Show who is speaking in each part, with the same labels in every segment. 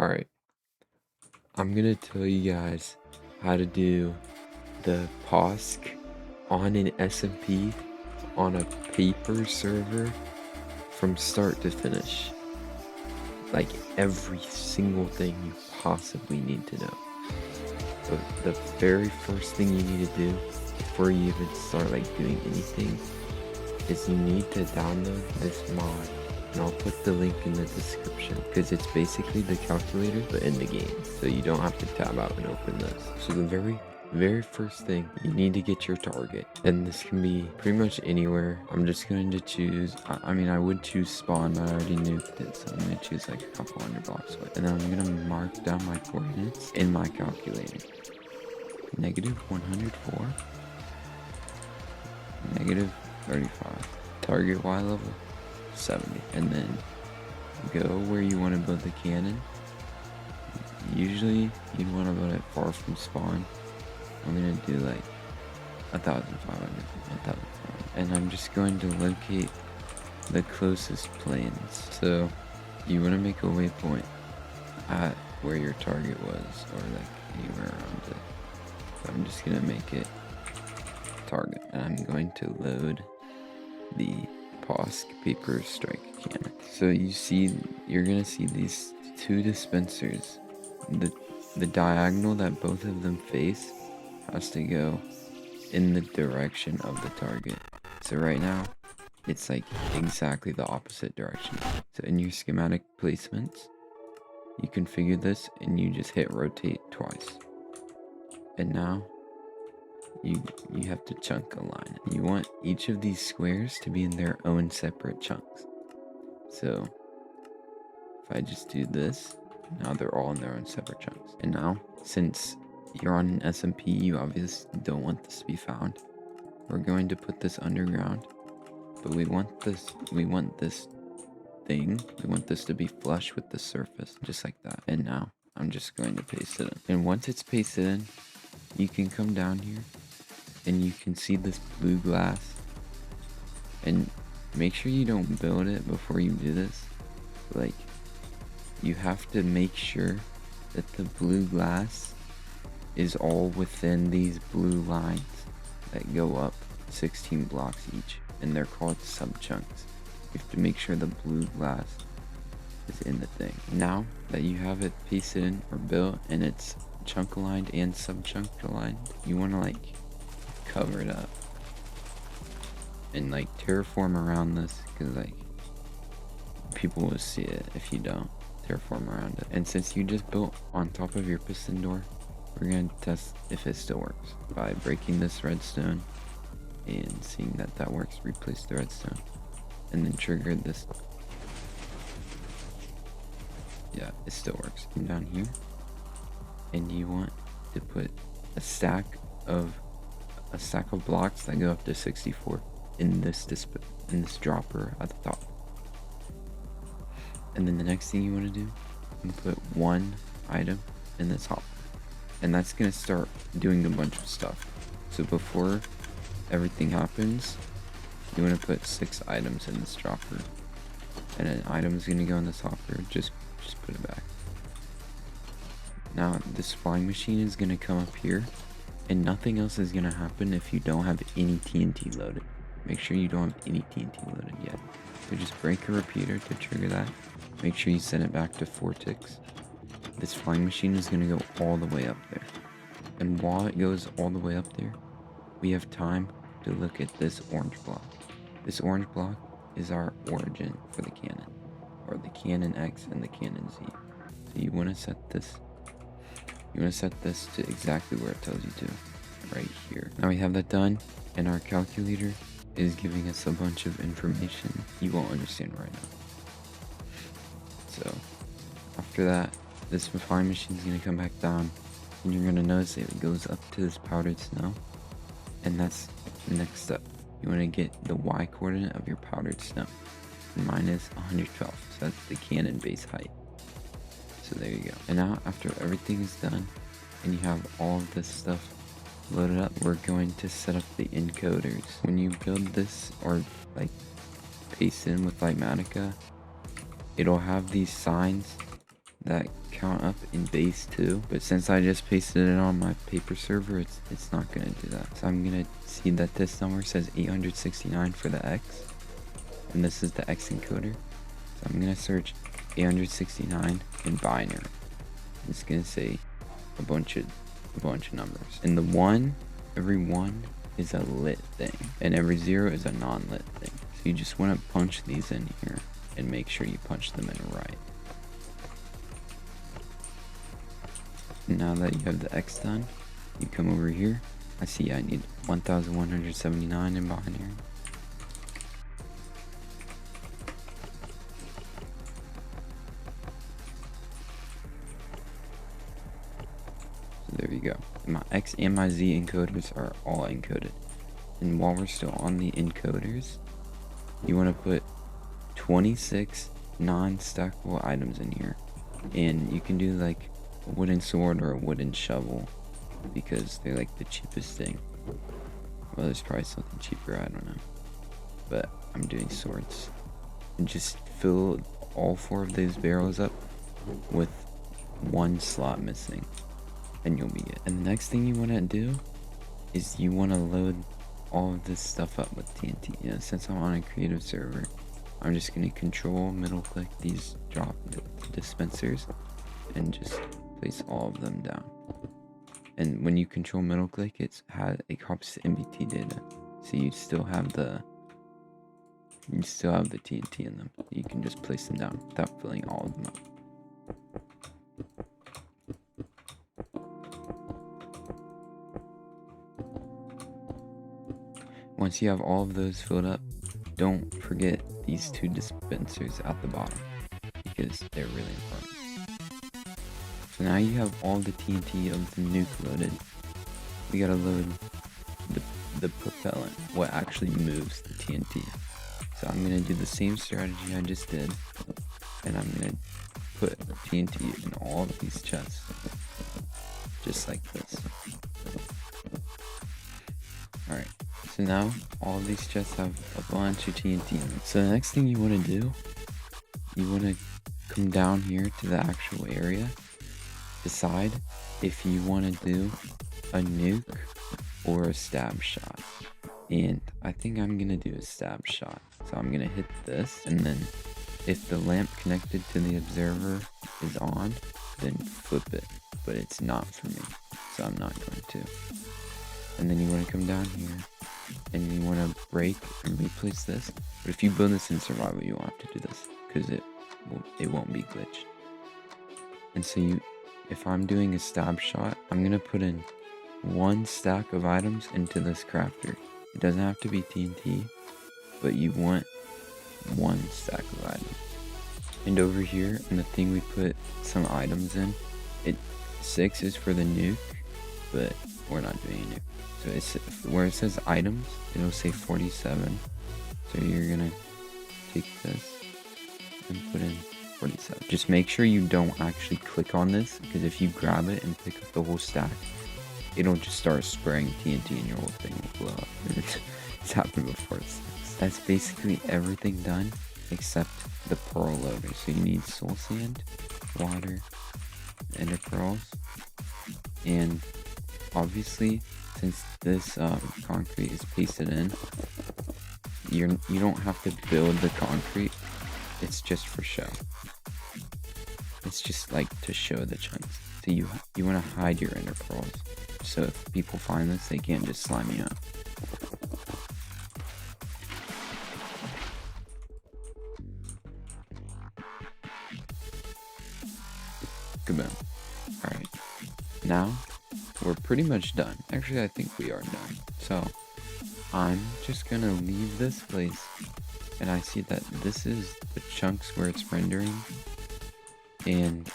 Speaker 1: Alright, I'm gonna tell you guys how to do the POSC on an SMP on a paper server from start to finish. Like every single thing you possibly need to know. So the very first thing you need to do before you even start like doing anything is you need to download this mod, and I'll put the link in the description because it's basically the calculator but in the game, so you don't have to tab out and open this. So the very first thing, you need to get your target, and this can be pretty much anywhere. I'm just going to choose, I mean I would choose spawn, but I already nuked it, so I'm going to choose like a couple hundred blocks away, and then I'm going to mark down my coordinates in my calculator. -104, -35, target Y level 70, and then go where you want to build the cannon. Usually you'd want to build it far from spawn. I'm gonna do like 1,500, and I'm just going to locate the closest planes. So you want to make a waypoint at where your target was, or like anywhere around it. So I'm just gonna make it target, and I'm going to load the POSC paper strike cannon. So you're gonna see these two dispensers. The diagonal that both of them face has to go in the direction of the target. So right now it's like exactly the opposite direction. So in your schematic placements, you configure this and you just hit rotate twice, and now you have to chunk align it. You want each of these squares to be in their own separate chunks. So if I just do this, now they're all in their own separate chunks. And now, since you're on an SMP, you obviously don't want this to be found. We're going to put this underground, but we want this to be flush with the surface, just like that. And now I'm just going to paste it in. And once it's pasted in, you can come down here and you can see this blue glass, and make sure you don't build it before you do this. Like, you have to make sure that the blue glass is all within these blue lines that go up 16 blocks each, and they're called sub-chunks. You have to make sure the blue glass is in the thing. Now that you have it pasted in or built and it's chunk aligned and sub-chunk aligned, you want to like cover it up and like terraform around this, because like people will see it if you don't terraform around it. And since you just built on top of your piston door, we're going to test if it still works by breaking this redstone and seeing that that works. Replace the redstone and then trigger this. Yeah, it still works. Come down here and you want to put a stack of blocks that go up to 64 in this dropper at the top. And then the next thing you want to do, you put one item in the top, and that's going to start doing a bunch of stuff. So before everything happens, you want to put 6 items in this dropper, and an item is going to go in this hopper. Just put it back. Now this flying machine is going to come up here, and nothing else is going to happen if you don't have any TNT loaded. Make sure you don't have any TNT loaded yet. So just break a repeater to trigger that. Make sure you send it back to 4 ticks. This flying machine is going to go all the way up there. And while it goes all the way up there, we have time to look at this orange block. This orange block is our origin for the cannon, or the cannon X and the cannon Z. So you want to set this to exactly where it tells you to, right here. Now we have that done, and our calculator is giving us a bunch of information you won't understand right now. So after that, this flying machine is going to come back down, and you're going to notice it goes up to this powdered snow, and that's the next step. You want to get the Y coordinate of your powdered snow, and mine is 112, so that's the cannon base height. So there you go. And now after everything is done and you have all of this stuff loaded up, we're going to set up the encoders. When you build this or like paste in with Lightmatica, it'll have these signs that count up in base 2, but since I just pasted it on my paper server, it's not gonna do that. So I'm gonna see that this number says 869 for the X, and this is the X encoder. So I'm gonna search 869 in binary. It's gonna say a bunch of numbers, and the 1, every 1 is a lit thing, and every 0 is a non-lit thing. So you just want to punch these in here and make sure you punch them in right. Now that you have the X done, you come over here. I see I need 1179 in binary. So there you go. My X and my Z encoders are all encoded. And while we're still on the encoders, you want to put 26 non-stackable items in here. And you can do like a wooden sword or a wooden shovel, because they're like the cheapest thing. Well, there's probably something cheaper, I don't know. But I'm doing swords. And just fill all 4 of those barrels up with 1 slot missing, and you'll be it. And the next thing you want to do is you want to load all of this stuff up with TNT. You know, since I'm on a creative server, I'm just going to control middle click these drop dispensers and just place all of them down. And when you control middle click, it copies the MBT data, so you still have the TNT in them. You can just place them down without filling all of them up. Once you have all of those filled up, don't forget these 2 dispensers at the bottom, because they're really important. So now you have all the TNT of the nuke loaded. We gotta load the propellant, what actually moves the TNT. So I'm gonna do the same strategy I just did, and I'm gonna put TNT in all of these chests, just like this. Alright, so now all of these chests have a bunch of TNT in them. So the next thing you want to do, you want to come down here to the actual area, decide if you want to do a nuke or a stab shot. And I think I'm gonna do a stab shot. So I'm gonna hit this, and then if the lamp connected to the observer is on, then flip it, but it's not for me, so I'm not going to. And then you want to come down here and you want to break and replace this. But if you build this in survival, you won't have to do this, because it won't be glitched. And so if I'm doing a stab shot, I'm gonna put in 1 stack of items into this crafter. It doesn't have to be TNT, but you want 1 stack of items. And over here, in the thing we put some items in, 6 is for the nuke, but we're not doing a nuke. So it's where it says items, it'll say 47. So you're gonna take this and put in 47. Just make sure you don't actually click on this, because if you grab it and pick up the whole stack, it'll just start spraying TNT and your whole thing will blow up. It's happened before. That's basically everything done except the pearl loader. So you need soul sand, water, ender pearls, and obviously, since this concrete is pasted in, you don't have to build the concrete. It's just for show. It's just like to show the chunks. So you want to hide your ender pearls, so if people find this, they can't just slime you out. Kaboom. Alright. Now, we're pretty much done. Actually, I think we are done. So, I'm just gonna leave this place, and I see that this is the chunks where it's rendering, and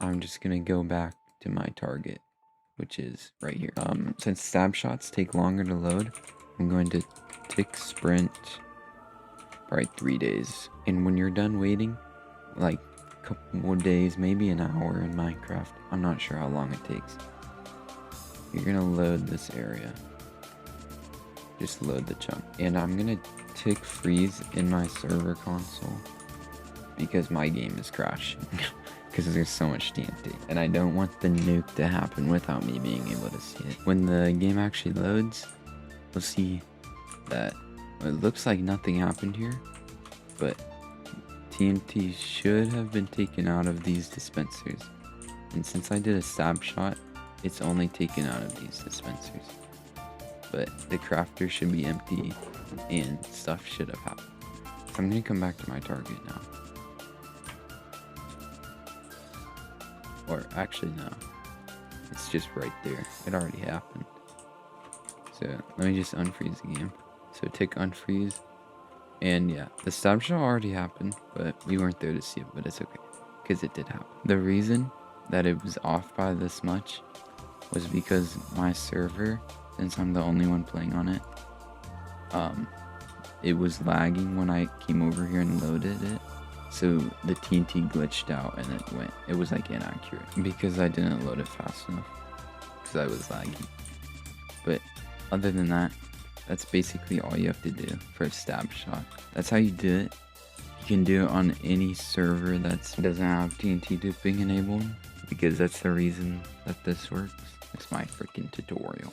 Speaker 1: I'm just gonna go back to my target, which is right here. Since stab shots take longer to load, I'm going to tick sprint probably 3 days. And when you're done waiting, like a couple more days, maybe an hour in Minecraft, I'm not sure how long it takes, you're gonna load this area. Just load the chunk. And I'm gonna tick freeze in my server console because my game is crashing. because there's so much TNT. And I don't want the nuke to happen without me being able to see it. When the game actually loads, we'll see that it looks like nothing happened here, but TNT should have been taken out of these dispensers. And since I did a stab shot, it's only taken out of these dispensers. But the crafter should be empty and stuff should have happened. So I'm gonna come back to my target now. Or actually no, it's just right there. It already happened. So let me just unfreeze the game. So tick unfreeze. And yeah, the stab shot already happened, but we weren't there to see it, but it's okay, because it did happen. The reason that it was off by this much was because my server, since I'm the only one playing on it, it was lagging when I came over here and loaded it. So the TNT glitched out and it was like inaccurate because I didn't load it fast enough because I was lagging. But other than that, that's basically all you have to do for a stab shot. That's how you do it. You can do it on any server that doesn't have TNT duping enabled, because that's the reason that this works. It's my freaking tutorial.